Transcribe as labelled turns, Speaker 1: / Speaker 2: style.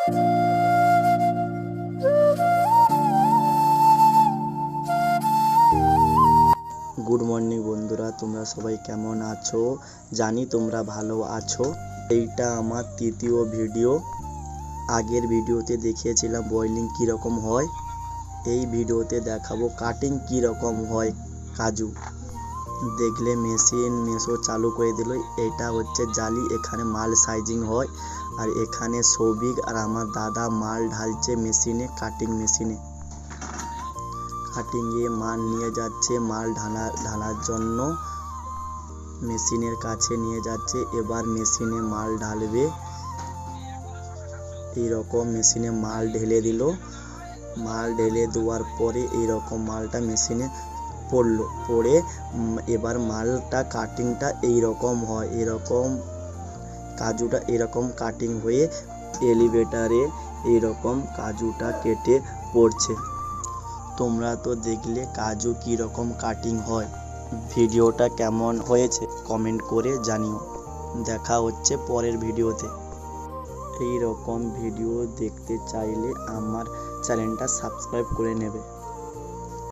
Speaker 1: Good morning বন্ধুরা, তোমরা সবাই কেমন আছো? জানি তোমরা ভালো আছো। এইটা আমার তৃতীয় ভিডিও। আগের ভিডিওতে দেখিয়েছিলাম বয়েলিং কীরকম হয়, এই ভিডিওতে দেখাবো কাটিং কীরকম হয় কাজু। দেখলে মেশো চালু করে দিল। এটা হচ্ছে জালি, এখানে মাল সাইজিং হয়, আর এখানে সৌভিক আর আমার দাদা মাল ঢালছে মেশিনে, কাটিং মেশিনে। কাটিংয়ে মাল নিয়ে যাচ্ছে, মাল ঢালার জন্য মেশিনের কাছে নিয়ে যাচ্ছে। এবার মেশিনে মাল ঢালবে। এইরকম মেশিনে মাল ঢেলে দিল। মাল ঢেলে দেওয়ার পরে এইরকম মালটা মেশিনে পড়ে এবার মালটা কাটিংটা এইরকম হয়। এরকম কাজুটা এরকম কাটিং হয়ে এলিভেটারে এইরকম কাজুটা কেটে পড়ছে। তোমরা তো দেখলে কাজু কীরকম কাটিং হয়। ভিডিওটা কেমন হয়েছে কমেন্ট করে জানিও। দেখা হচ্ছে পরের ভিডিওতে। এই রকম ভিডিও দেখতে চাইলে আমার চ্যানেলটা সাবস্ক্রাইব করে নেবে।